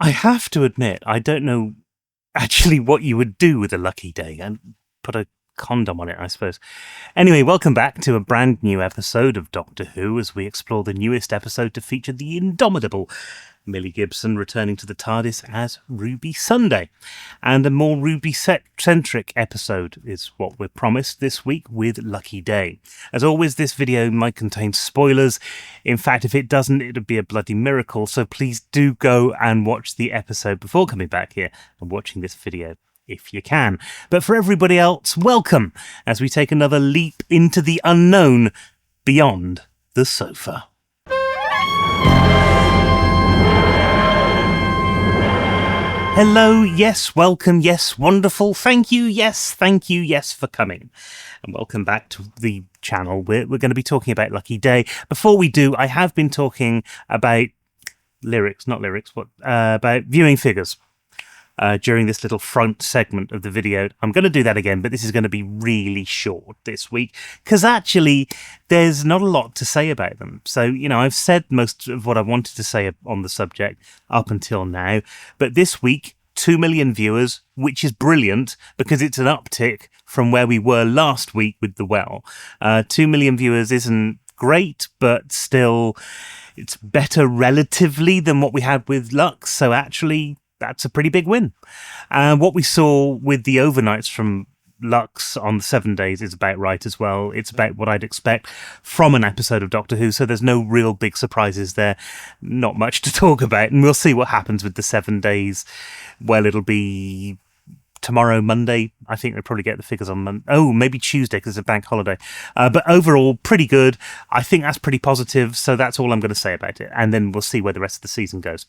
I have to admit, I don't know actually what you would do with a lucky day. And put a condom on it, I suppose. Anyway, welcome back to a brand new episode of Doctor Who as we explore the newest episode to feature the indomitable Millie Gibson returning to the TARDIS as Ruby Sunday. And a more Ruby-centric episode is what we're promised this week with Lucky Day. As always, this video might contain spoilers. In fact, if it doesn't, it'd be a bloody miracle. So please do go and watch the episode before coming back here and watching this video if you can. But for everybody else, welcome as we take another leap into the unknown beyond the sofa. Hello, yes, welcome, yes, wonderful, thank you, yes for coming. And welcome back to the channel. We're going to be talking about Lucky Day. Before we do, I have been talking about about viewing figures during this little front segment of the video. I'm going to do that again, but this is going to be really short this week because actually there's not a lot to say about them. So, I've said most of what I wanted to say on the subject up until now, but this week, 2 million viewers, which is brilliant because it's an uptick from where we were last week with The Well. 2 million viewers isn't great, but still it's better relatively than what we had with Lux. So actually, that's a pretty big win. What we saw with the overnights from Lux on the 7 days is about right as well. It's about what I'd expect from an episode of Doctor Who, so there's no real big surprises there. Not much to talk about, and we'll see what happens with the 7 days. Well, it'll be tomorrow, Monday. I think they'll probably get the figures on Monday. Oh, maybe Tuesday because it's a bank holiday. But overall, pretty good. I think that's pretty positive, so that's all I'm going to say about it. And then we'll see where the rest of the season goes.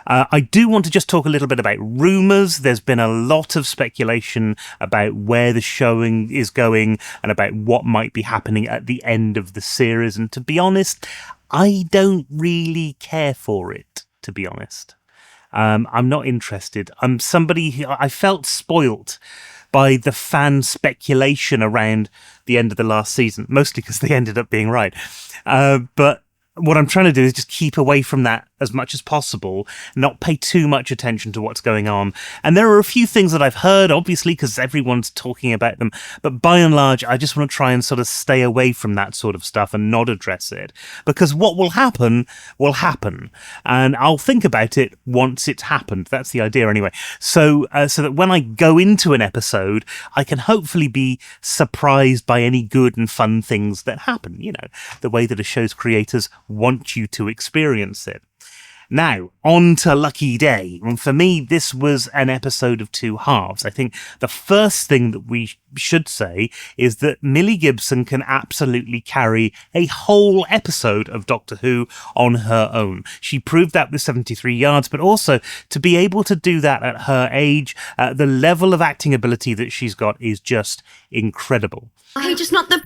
I do want to just talk a little bit about rumours. There's been a lot of speculation about where the showing is going and about what might be happening at the end of the series. And to be honest, I don't really care for it, to be honest. I'm not interested. I'm somebody who I felt spoilt by the fan speculation around the end of the last season, mostly because they ended up being right. But what I'm trying to do is just keep away from that as much as possible, not pay too much attention to what's going on. And there are a few things that I've heard, obviously, because everyone's talking about them. But by and large, I just want to try and sort of stay away from that sort of stuff and not address it. Because what will happen. And I'll think about it once it's happened. That's the idea anyway. So that when I go into an episode, I can hopefully be surprised by any good and fun things that happen. The way that a show's creators want you to experience it. Now, on to Lucky Day. And for me, this was an episode of two halves. I think the first thing that we should say is that Millie Gibson can absolutely carry a whole episode of Doctor Who on her own. She proved that with 73 yards, but also to be able to do that at her age, the level of acting ability that she's got is just incredible. Okay, just not the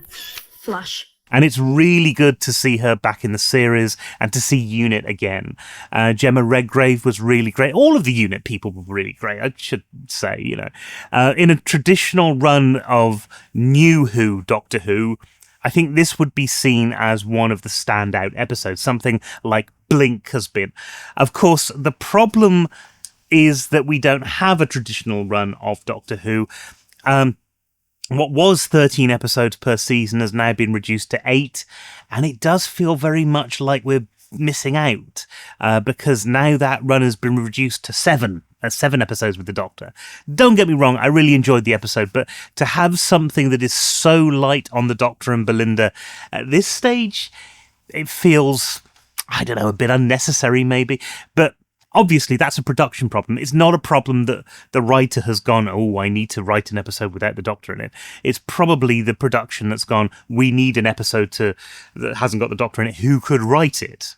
flush. And it's really good to see her back in the series and to see Unit again. Gemma Redgrave was really great. All of the Unit people were really great, I should say, In a traditional run of New Who, Doctor Who, I think this would be seen as one of the standout episodes, something like Blink has been. Of course, the problem is that we don't have a traditional run of Doctor Who. What was 13 episodes per season has now been reduced to 8, and it does feel very much like we're missing out because now that run has been reduced to 7 episodes with the Doctor. Don't get me wrong, I really enjoyed the episode, but to have something that is so light on the Doctor and Belinda at this stage, it feels, I don't know, a bit unnecessary maybe, but obviously, that's a production problem. It's not a problem that the writer has gone, oh, I need to write an episode without the Doctor in it. It's probably the production that's gone, we need an episode that hasn't got the Doctor in it. Who could write it?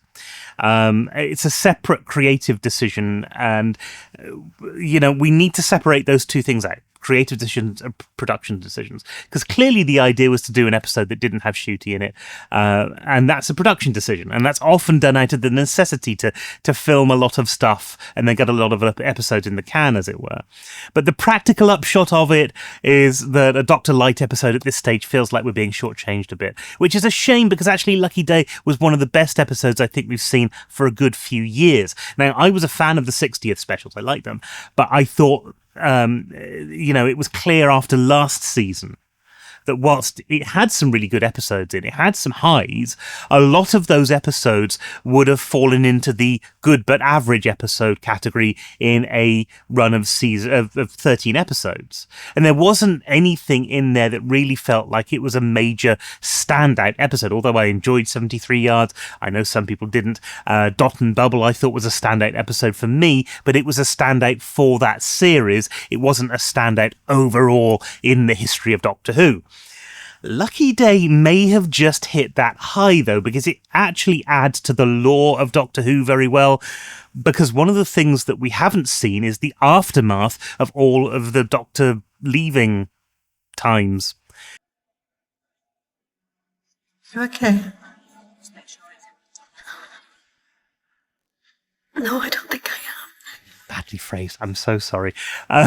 It's a separate creative decision, and we need to separate those two things out. creative decisions and production decisions, because clearly the idea was to do an episode that didn't have Shooty in it, and that's a production decision, and that's often done out of the necessity to film a lot of stuff and then get a lot of episodes in the can, as it were. But the practical upshot of it is that a Doctor-Lite episode at this stage feels like we're being shortchanged a bit, which is a shame, because actually Lucky Day was one of the best episodes I think we've seen for a good few years. Now, I was a fan of the 60th specials, I liked them, but I thought it was clear after last season that whilst it had some really good episodes in it, had some highs, a lot of those episodes would have fallen into the good but average episode category in a run of 13 episodes. And there wasn't anything in there that really felt like it was a major standout episode, although I enjoyed 73 Yards. I know some people didn't. Dot and Bubble I thought was a standout episode for me, but it was a standout for that series. It wasn't a standout overall in the history of Doctor Who. Lucky Day may have just hit that high, though, because it actually adds to the lore of Doctor Who very well, because one of the things that we haven't seen is the aftermath of all of the Doctor leaving times. You okay? No, I don't think I am. Badly phrased. I'm so sorry.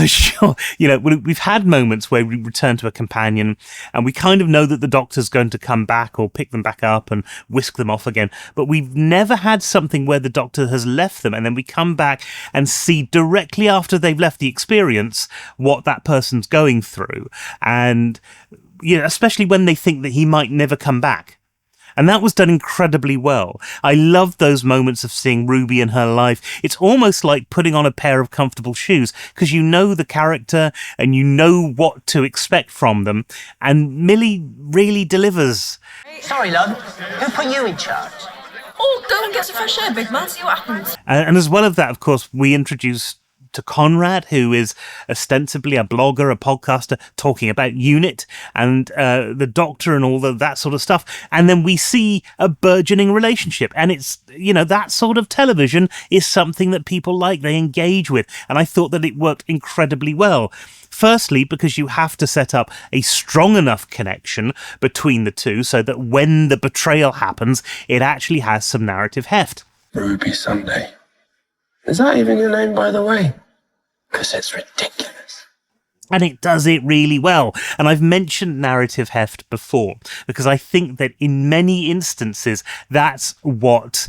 Sure. We've had moments where we return to a companion and we kind of know that the Doctor's going to come back or pick them back up and whisk them off again. But we've never had something where the Doctor has left them and then we come back and see directly after they've left the experience what that person's going through. And, especially when they think that he might never come back. And that was done incredibly well. I loved those moments of seeing Ruby and her life. It's almost like putting on a pair of comfortable shoes, because you know the character and you know what to expect from them. And Millie really delivers. Sorry, love. Who put you in charge? Oh, go and get some fresh air, big man. See what happens. And as well as that, of course, we introduce to Conrad, who is ostensibly a blogger, a podcaster, talking about UNIT and the Doctor and all that sort of stuff. And then we see a burgeoning relationship. And it's, that sort of television is something that people like, they engage with. And I thought that it worked incredibly well. Firstly, because you have to set up a strong enough connection between the two so that when the betrayal happens, it actually has some narrative heft. Ruby Sunday. Is that even your name, by the way? Because it's ridiculous. And it does it really well. And I've mentioned narrative heft before, because I think that in many instances, that's what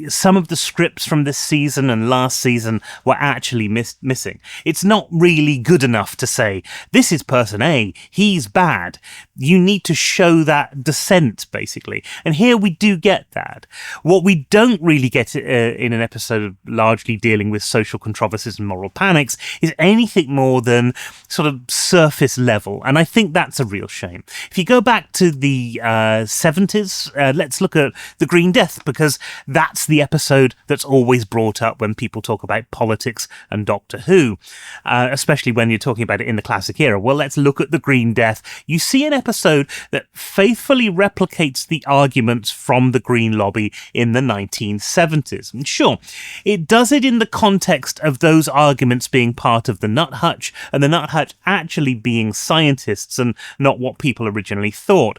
some of the scripts from this season and last season were actually missing. It's not really good enough to say, this is person A, he's bad. You need to show that descent, basically. And here we do get that. What we don't really get in an episode largely dealing with social controversies and moral panics is anything more than sort of surface level. And I think that's a real shame. If you go back to the 70s, let's look at The Green Death, because that's the episode that's always brought up when people talk about politics and Doctor Who, especially when you're talking about it in the classic era. Well, let's look at The Green Death. You see an episode that faithfully replicates the arguments from the Green Lobby in the 1970s. And sure, it does it in the context of those arguments being part of the Nuthatch, and the Nuthatch actually being scientists and not what people originally thought.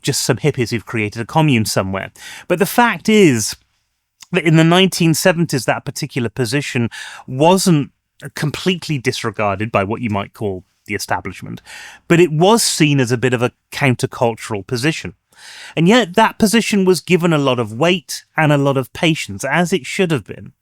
Just some hippies who've created a commune somewhere. But the fact is that in the 1970s, that particular position wasn't completely disregarded by what you might call the establishment, but it was seen as a bit of a countercultural position. And yet that position was given a lot of weight and a lot of patience, as it should have been.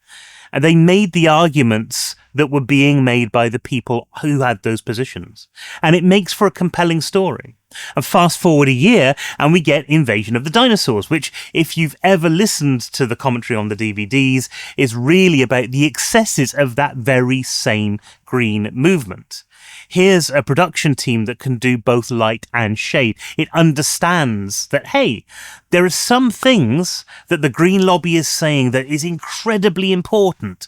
And they made the arguments that were being made by the people who had those positions. And it makes for a compelling story. And fast forward a year and we get Invasion of the Dinosaurs, which, if you've ever listened to the commentary on the DVDs, is really about the excesses of that very same green movement. Here's a production team that can do both light and shade. It understands that, hey, there are some things that the Green Lobby is saying that is incredibly important.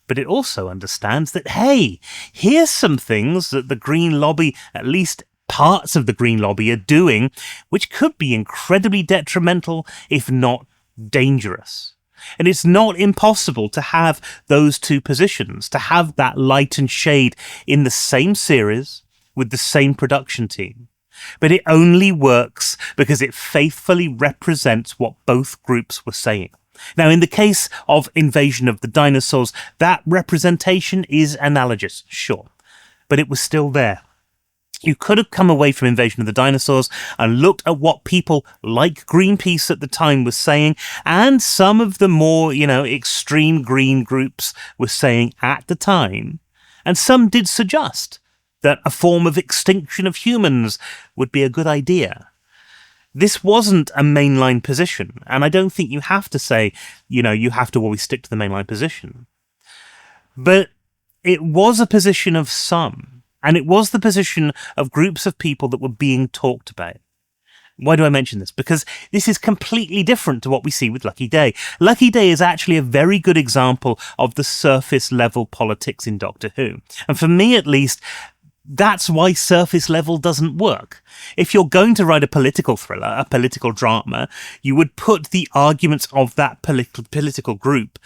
But it also understands that, hey, here's some things that the Green Lobby, at least parts of the Green Lobby, are doing, which could be incredibly detrimental, if not dangerous. And it's not impossible to have those two positions, to have that light and shade in the same series with the same production team. But it only works because it faithfully represents what both groups were saying. Now, in the case of Invasion of the Dinosaurs, that representation is analogous, sure, but it was still there. You could have come away from Invasion of the Dinosaurs and looked at what people like Greenpeace at the time was saying, and some of the more, extreme green groups were saying at the time, and some did suggest that a form of extinction of humans would be a good idea. This wasn't a mainline position, and I don't think you have to say, you have to always stick to the mainline position. But it was a position of some, and it was the position of groups of people that were being talked about. Why do I mention this? Because this is completely different to what we see with Lucky Day. Lucky Day is actually a very good example of the surface level politics in Doctor Who. And for me, at least, that's why surface level doesn't work. If you're going to write a political thriller, a political drama, you would put the arguments of that political group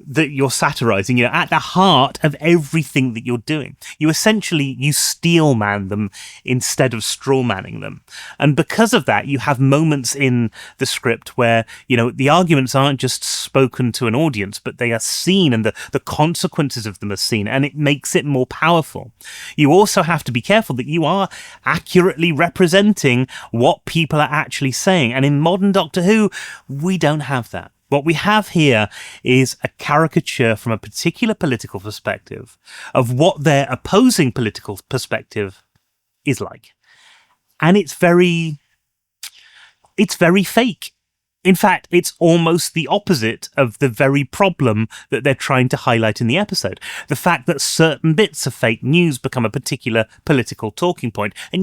that you're satirizing, at the heart of everything that you're doing. You steel man them instead of straw manning them. And because of that, you have moments in the script where, the arguments aren't just spoken to an audience, but they are seen, and the consequences of them are seen, and it makes it more powerful. You also have to be careful that you are accurately representing what people are actually saying. And in modern Doctor Who, we don't have that. What we have here is a caricature from a particular political perspective of what their opposing political perspective is like. And it's very fake. In fact, it's almost the opposite of the very problem that they're trying to highlight in the episode. The fact that certain bits of fake news become a particular political talking point. And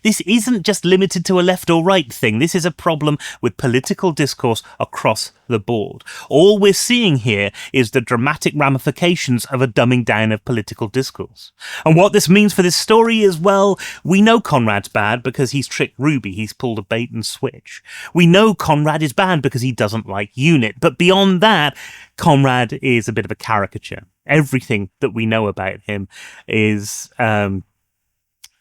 this isn't just limited to a left or right thing. This is a problem with political discourse across the board. All we're seeing here is the dramatic ramifications of a dumbing down of political discourse. And what this means for this story is, well, we know Conrad's bad because he's tricked Ruby. He's pulled a bait and switch. We know Conrad is bad because he doesn't like Unit. But beyond that, Conrad is a bit of a caricature. Everything that we know about him is,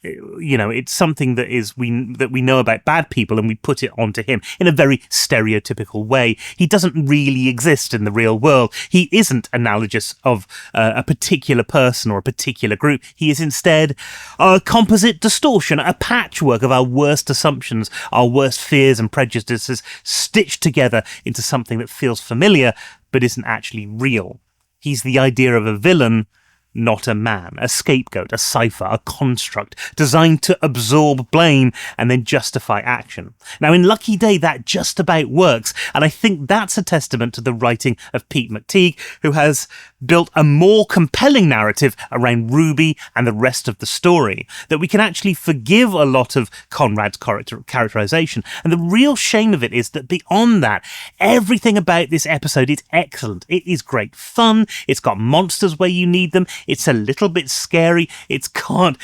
it's something that we know about bad people, and we put it onto him in a very stereotypical way. He doesn't really exist in the real world. He isn't analogous of a particular person or a particular group. He is instead a composite distortion, a patchwork of our worst assumptions, our worst fears and prejudices stitched together into something that feels familiar but isn't actually real. He's the idea of a villain, not a man, a scapegoat, a cipher, a construct designed to absorb blame and then justify action. Now, in Lucky Day, that just about works, and I think that's a testament to the writing of Pete McTeague, who has built a more compelling narrative around Ruby and the rest of the story, that we can actually forgive a lot of Conrad's characterization. And the real shame of it is that beyond that, everything about this episode is excellent. It is great fun. It's got monsters where you need them. It's a little bit scary. It's got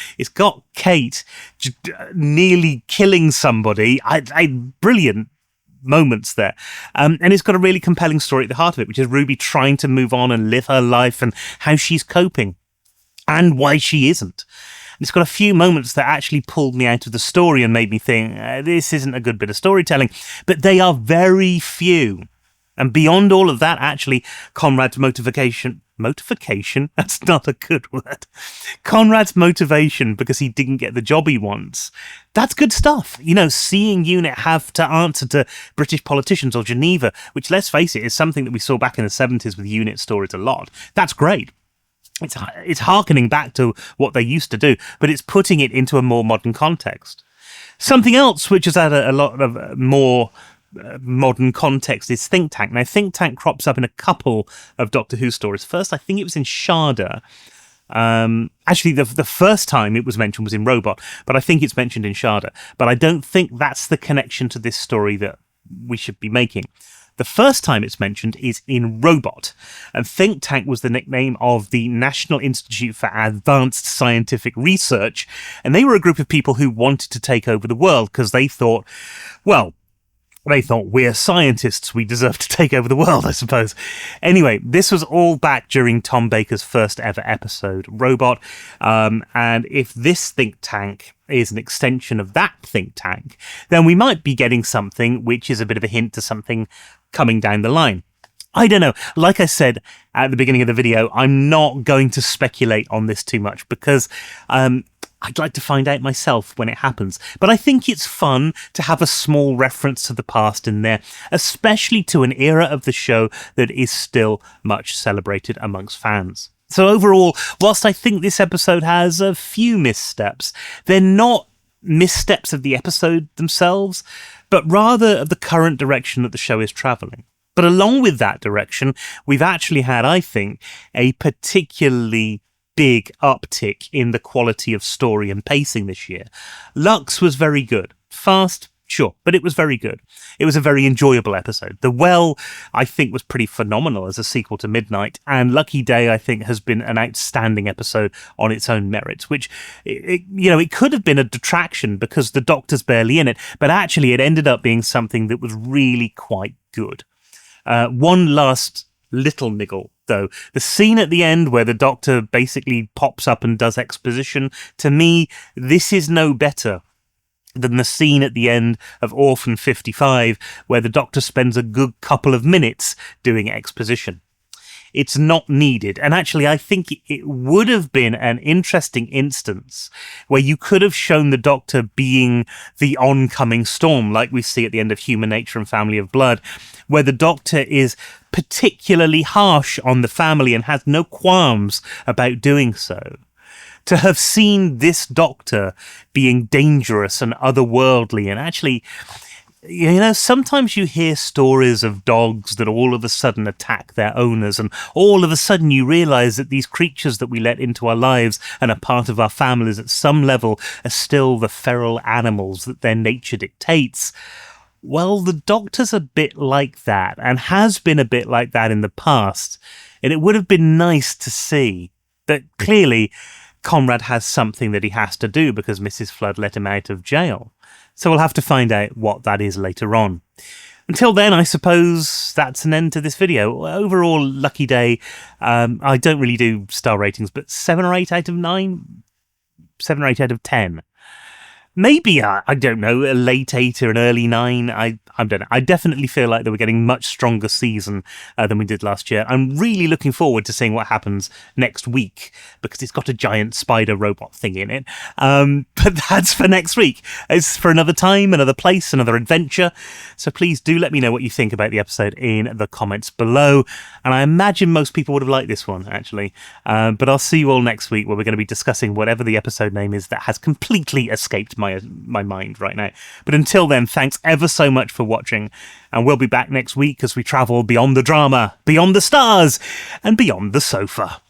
Kate nearly killing somebody. Brilliant moments there. And it's got a really compelling story at the heart of it, which is Ruby trying to move on and live her life and how she's coping and why she isn't. And it's got a few moments that actually pulled me out of the story and made me think, this isn't a good bit of storytelling, but they are very few. And beyond all of that, actually, Conrad's motivation, that's not a good word. Conrad's motivation because he didn't get the job he wants. That's good stuff. Seeing Unit have to answer to British politicians or Geneva, which, let's face it, is something that we saw back in the 70s with Unit stories a lot. That's great. It's harkening back to what they used to do, but it's putting it into a more modern context. Something else which has had a lot of more modern context is Think Tank. Now, Think Tank crops up in a couple of Doctor Who stories. First, I think it was in Sharda. Actually, the first time it was mentioned was in Robot, but I think it's mentioned in Sharda. But I don't think that's the connection to this story that we should be making. The first time it's mentioned is in Robot, and Think Tank was the nickname of the National Institute for Advanced Scientific Research, and they were a group of people who wanted to take over the world because they thought, well, They thought, we're scientists, we deserve to take over the world, I suppose. Anyway, this was all back during Tom Baker's first ever episode, Robot. And if this think tank is an extension of that think tank, then we might be getting something which is a bit of a hint to something coming down the line. I don't know. Like I said at the beginning of the video, I'm not going to speculate on this too much because I'd like to find out myself when it happens. But I think it's fun to have a small reference to the past in there, especially to an era of the show that is still much celebrated amongst fans. So overall, whilst I think this episode has a few missteps, they're not missteps of the episode themselves, but rather of the current direction that the show is travelling. But along with that direction, we've actually had, I think, a particularly big uptick in the quality of story and pacing this year. Lux was very good. Fast, sure, but it was very good. It was a very enjoyable episode. The Well, I think, was pretty phenomenal as a sequel to Midnight, and Lucky Day, I think, has been an outstanding episode on its own merits, which, it could have been a detraction because the Doctor's barely in it, but actually it ended up being something that was really quite good. One last little niggle, though. The scene at the end where the Doctor basically pops up and does exposition, to me, this is no better than the scene at the end of Orphan 55, where the Doctor spends a good couple of minutes doing exposition. It's not needed. And actually, I think it would have been an interesting instance where you could have shown the Doctor being the oncoming storm, like we see at the end of Human Nature and Family of Blood, where the Doctor is particularly harsh on the family and has no qualms about doing so. To have seen this Doctor being dangerous and otherworldly, and actually, sometimes you hear stories of dogs that all of a sudden attack their owners, and all of a sudden you realise that these creatures that we let into our lives and are part of our families at some level are still the feral animals that their nature dictates. Well, the Doctor's a bit like that, and has been a bit like that in the past, and it would have been nice to see that clearly Conrad has something that he has to do because Mrs. Flood let him out of jail. So we'll have to find out what that is later on. Until then, I suppose that's an end to this video. Overall, Lucky Day, I don't really do star ratings, but 7 or 8 out of 9? 7 or 8 out of 10. Maybe, I don't know, a late 8 or an early 9. I don't know. I definitely feel like they were getting much stronger season than we did last year. I'm really looking forward to seeing what happens next week because it's got a giant spider robot thing in it. But that's for next week. It's for another time, another place, another adventure. So please do let me know what you think about the episode in the comments below. And I imagine most people would have liked this one, actually. But I'll see you all next week where we're going to be discussing whatever the episode name is that has completely escaped my mind right now. But until then, thanks ever so much for watching, and we'll be back next week as we travel beyond the drama, beyond the stars, and beyond the sofa.